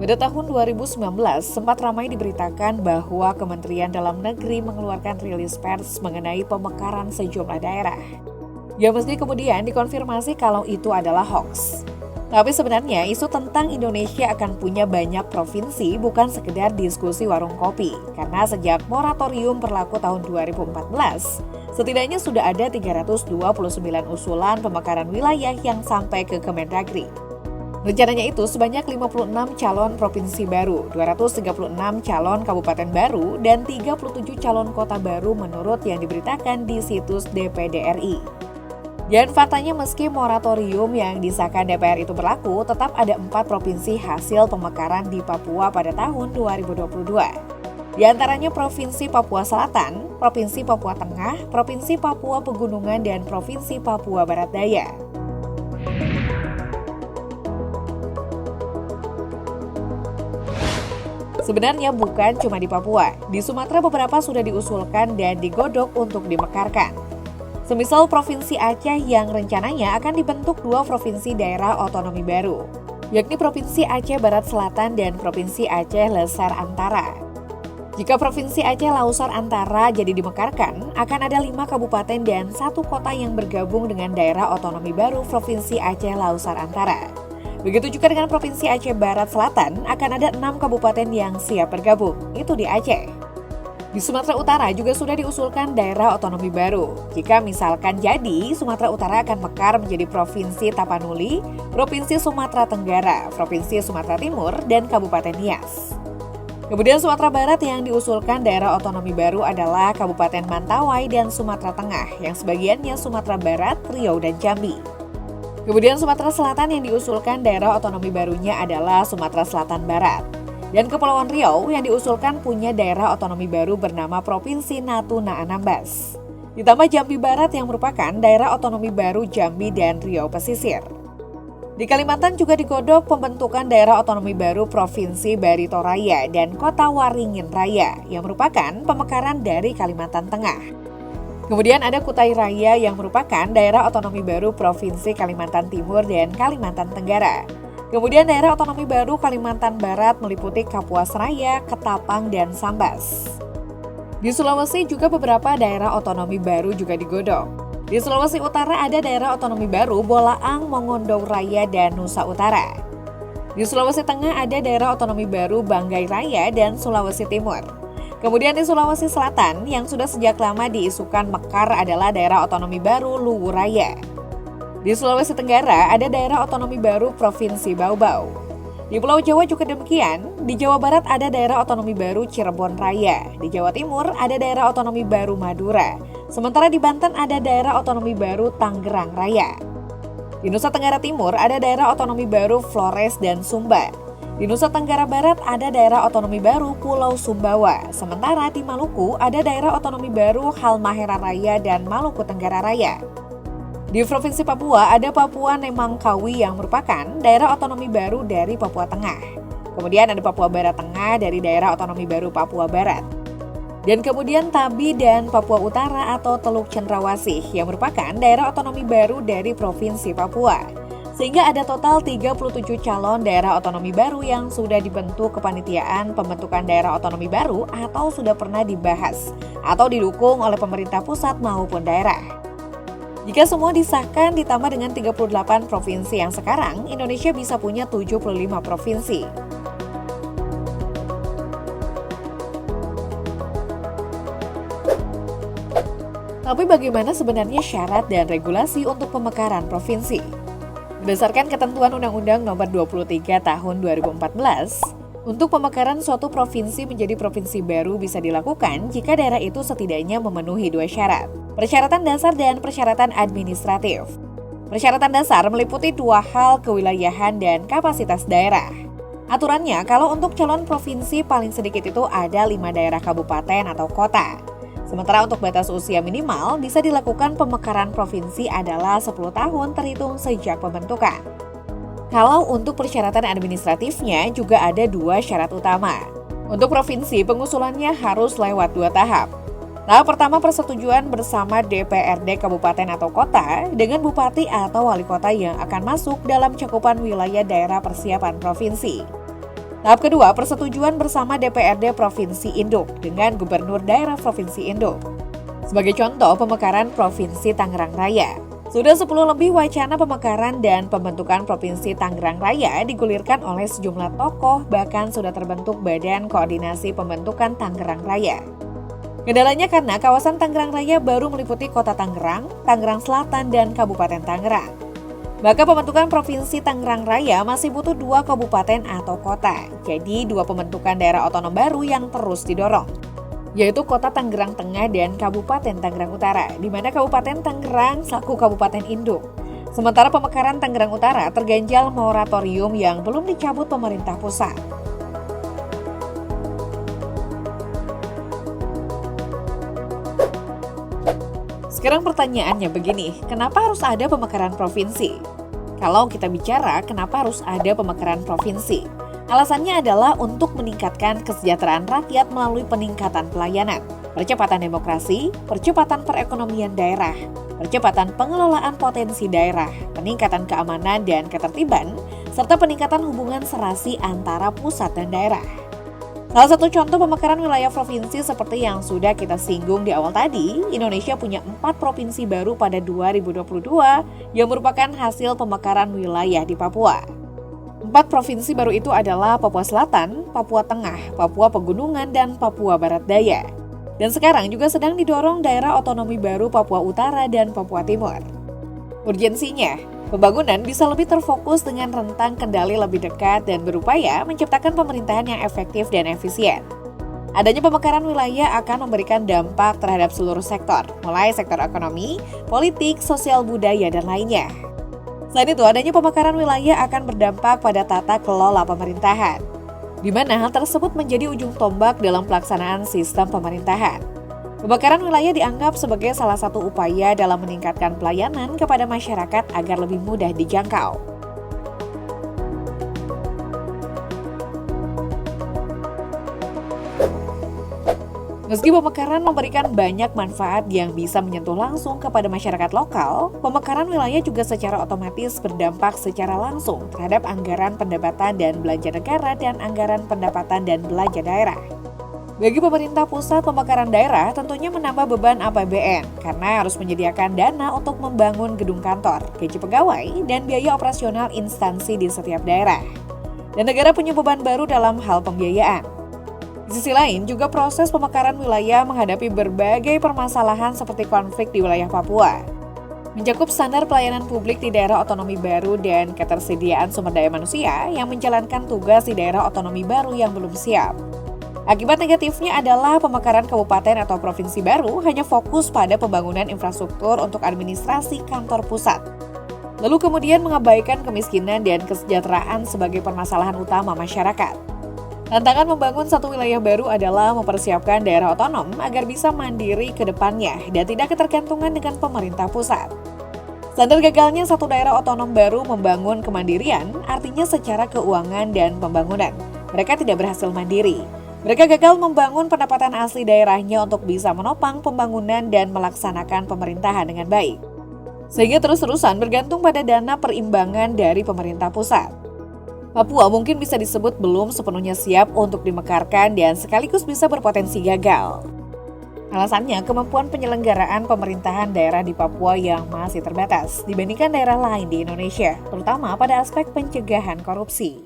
Pada tahun 2019, sempat ramai diberitakan bahwa Kementerian Dalam Negeri mengeluarkan rilis pers mengenai pemekaran sejumlah daerah. Ya meski kemudian dikonfirmasi kalau itu adalah hoax. Tapi sebenarnya isu tentang Indonesia akan punya banyak provinsi bukan sekedar diskusi warung kopi. Karena sejak moratorium berlaku tahun 2014, setidaknya sudah ada 329 usulan pemekaran wilayah yang sampai ke Kemendagri. Rencananya itu sebanyak 56 calon provinsi baru, 236 calon kabupaten baru, dan 37 calon kota baru menurut yang diberitakan di situs DPD RI. Dan faktanya meski moratorium yang disahkan DPR itu berlaku, tetap ada 4 provinsi hasil pemekaran di Papua pada tahun 2022. Di antaranya Provinsi Papua Selatan, Provinsi Papua Tengah, Provinsi Papua Pegunungan, dan Provinsi Papua Barat Daya. Sebenarnya bukan cuma di Papua, di Sumatera beberapa sudah diusulkan dan digodok untuk dimekarkan. Semisal Provinsi Aceh yang rencananya akan dibentuk 2 provinsi daerah otonomi baru, yakni Provinsi Aceh Barat Selatan dan Provinsi Aceh Lesar Antara. Jika Provinsi Aceh Lausar Antara jadi dimekarkan, akan ada 5 kabupaten dan 1 kota yang bergabung dengan daerah otonomi baru Provinsi Aceh Lausar Antara. Begitu juga dengan Provinsi Aceh Barat Selatan, akan ada 6 kabupaten yang siap bergabung, itu di Aceh. Di Sumatera Utara juga sudah diusulkan daerah otonomi baru. Jika misalkan jadi, Sumatera Utara akan mekar menjadi Provinsi Tapanuli, Provinsi Sumatera Tenggara, Provinsi Sumatera Timur, dan Kabupaten Nias. Kemudian Sumatera Barat yang diusulkan daerah otonomi baru adalah Kabupaten Mentawai dan Sumatera Tengah, yang sebagiannya Sumatera Barat, Riau, dan Jambi. Kemudian Sumatera Selatan yang diusulkan daerah otonomi barunya adalah Sumatera Selatan Barat. Dan Kepulauan Riau yang diusulkan punya daerah otonomi baru bernama Provinsi Natuna Anambas. Ditambah Jambi Barat yang merupakan daerah otonomi baru Jambi dan Riau Pesisir. Di Kalimantan juga digodok pembentukan daerah otonomi baru Provinsi Barito Raya dan Kota Waringin Raya yang merupakan pemekaran dari Kalimantan Tengah. Kemudian ada Kutai Raya yang merupakan daerah otonomi baru Provinsi Kalimantan Timur dan Kalimantan Tenggara. Kemudian daerah otonomi baru Kalimantan Barat meliputi Kapuas Raya, Ketapang, dan Sambas. Di Sulawesi juga beberapa daerah otonomi baru juga digodok. Di Sulawesi Utara ada daerah otonomi baru Bolaang, Mongondo Raya, dan Nusa Utara. Di Sulawesi Tengah ada daerah otonomi baru Banggai Raya dan Sulawesi Timur. Kemudian di Sulawesi Selatan yang sudah sejak lama diisukan mekar adalah daerah otonomi baru Luwu Raya. Di Sulawesi Tenggara ada daerah otonomi baru Provinsi Bau-Bau. Di Pulau Jawa juga demikian, di Jawa Barat ada daerah otonomi baru Cirebon Raya. Di Jawa Timur ada daerah otonomi baru Madura. Sementara di Banten ada daerah otonomi baru Tangerang Raya. Di Nusa Tenggara Timur ada daerah otonomi baru Flores dan Sumba. Di Nusa Tenggara Barat ada daerah otonomi baru Pulau Sumbawa, sementara di Maluku ada daerah otonomi baru Halmahera Raya dan Maluku Tenggara Raya. Di Provinsi Papua ada Papua Nemangkawi yang merupakan daerah otonomi baru dari Papua Tengah. Kemudian ada Papua Barat Tengah dari daerah otonomi baru Papua Barat. Dan kemudian Tabi dan Papua Utara atau Teluk Cendrawasih yang merupakan daerah otonomi baru dari Provinsi Papua. Sehingga ada total 37 calon daerah otonomi baru yang sudah dibentuk kepanitiaan pembentukan daerah otonomi baru atau sudah pernah dibahas atau didukung oleh pemerintah pusat maupun daerah. Jika semua disahkan ditambah dengan 38 provinsi yang sekarang, Indonesia bisa punya 75 provinsi. Tapi bagaimana sebenarnya syarat dan regulasi untuk pemekaran provinsi? Berdasarkan ketentuan Undang-Undang Nomor 23 Tahun 2014, untuk pemekaran suatu provinsi menjadi provinsi baru bisa dilakukan jika daerah itu setidaknya memenuhi 2 syarat. Persyaratan dasar dan persyaratan administratif. Persyaratan dasar meliputi 2 hal kewilayahan dan kapasitas daerah. Aturannya, kalau untuk calon provinsi paling sedikit itu ada 5 daerah kabupaten atau kota. Sementara untuk batas usia minimal bisa dilakukan pemekaran provinsi adalah 10 tahun terhitung sejak pembentukan. Kalau untuk persyaratan administratifnya juga ada 2 syarat utama. Untuk provinsi, pengusulannya harus lewat 2 tahap. Tahap pertama persetujuan bersama DPRD kabupaten atau kota dengan bupati atau wali kota yang akan masuk dalam cakupan wilayah daerah persiapan provinsi. Tahap kedua, persetujuan bersama DPRD Provinsi Induk dengan Gubernur Daerah Provinsi Induk. Sebagai contoh, pemekaran Provinsi Tangerang Raya. Sudah 10 lebih wacana pemekaran dan pembentukan Provinsi Tangerang Raya digulirkan oleh sejumlah tokoh, bahkan sudah terbentuk Badan Koordinasi Pembentukan Tangerang Raya. Kendalanya karena kawasan Tangerang Raya baru meliputi Kota Tangerang, Tangerang Selatan, dan Kabupaten Tangerang. Maka pembentukan Provinsi Tangerang Raya masih butuh 2 kabupaten atau kota, jadi 2 pembentukan daerah otonom baru yang terus didorong, yaitu Kota Tangerang Tengah dan Kabupaten Tangerang Utara, di mana Kabupaten Tangerang selaku Kabupaten Induk. Sementara pemekaran Tangerang Utara terganjal moratorium yang belum dicabut pemerintah pusat. Sekarang pertanyaannya begini, kenapa harus ada pemekaran provinsi? Kalau kita bicara kenapa harus ada pemekaran provinsi? Alasannya adalah untuk meningkatkan kesejahteraan rakyat melalui peningkatan pelayanan, percepatan demokrasi, percepatan perekonomian daerah, percepatan pengelolaan potensi daerah, peningkatan keamanan dan ketertiban, serta peningkatan hubungan serasi antara pusat dan daerah. Salah satu contoh pemekaran wilayah provinsi seperti yang sudah kita singgung di awal tadi, Indonesia punya 4 provinsi baru pada 2022 yang merupakan hasil pemekaran wilayah di Papua. 4 provinsi baru itu adalah Papua Selatan, Papua Tengah, Papua Pegunungan, dan Papua Barat Daya. Dan sekarang juga sedang didorong daerah otonomi baru Papua Utara dan Papua Timur. Urgensinya, pembangunan bisa lebih terfokus dengan rentang kendali lebih dekat dan berupaya menciptakan pemerintahan yang efektif dan efisien. Adanya pemekaran wilayah akan memberikan dampak terhadap seluruh sektor, mulai sektor ekonomi, politik, sosial budaya, dan lainnya. Selain itu, adanya pemekaran wilayah akan berdampak pada tata kelola pemerintahan, di mana hal tersebut menjadi ujung tombak dalam pelaksanaan sistem pemerintahan. Pemekaran wilayah dianggap sebagai salah satu upaya dalam meningkatkan pelayanan kepada masyarakat agar lebih mudah dijangkau. Meski pemekaran memberikan banyak manfaat yang bisa menyentuh langsung kepada masyarakat lokal, pemekaran wilayah juga secara otomatis berdampak secara langsung terhadap anggaran pendapatan dan belanja negara dan anggaran pendapatan dan belanja daerah. Bagi pemerintah pusat, pemekaran daerah tentunya menambah beban APBN karena harus menyediakan dana untuk membangun gedung kantor, gaji pegawai, dan biaya operasional instansi di setiap daerah. Dan negara punya beban baru dalam hal pembiayaan. Di sisi lain, juga proses pemekaran wilayah menghadapi berbagai permasalahan seperti konflik di wilayah Papua, mencakup standar pelayanan publik di daerah otonomi baru dan ketersediaan sumber daya manusia yang menjalankan tugas di daerah otonomi baru yang belum siap. Akibat negatifnya adalah pemekaran kabupaten atau provinsi baru hanya fokus pada pembangunan infrastruktur untuk administrasi kantor pusat, lalu kemudian mengabaikan kemiskinan dan kesejahteraan sebagai permasalahan utama masyarakat. Tantangan membangun satu wilayah baru adalah mempersiapkan daerah otonom agar bisa mandiri ke depannya dan tidak ketergantungan dengan pemerintah pusat. Standar gagalnya satu daerah otonom baru membangun kemandirian artinya secara keuangan dan pembangunan. Mereka tidak berhasil mandiri. Mereka gagal membangun pendapatan asli daerahnya untuk bisa menopang pembangunan dan melaksanakan pemerintahan dengan baik. Sehingga terus-terusan bergantung pada dana perimbangan dari pemerintah pusat. Papua mungkin bisa disebut belum sepenuhnya siap untuk dimekarkan dan sekaligus bisa berpotensi gagal. Alasannya, kemampuan penyelenggaraan pemerintahan daerah di Papua yang masih terbatas dibandingkan daerah lain di Indonesia, terutama pada aspek pencegahan korupsi.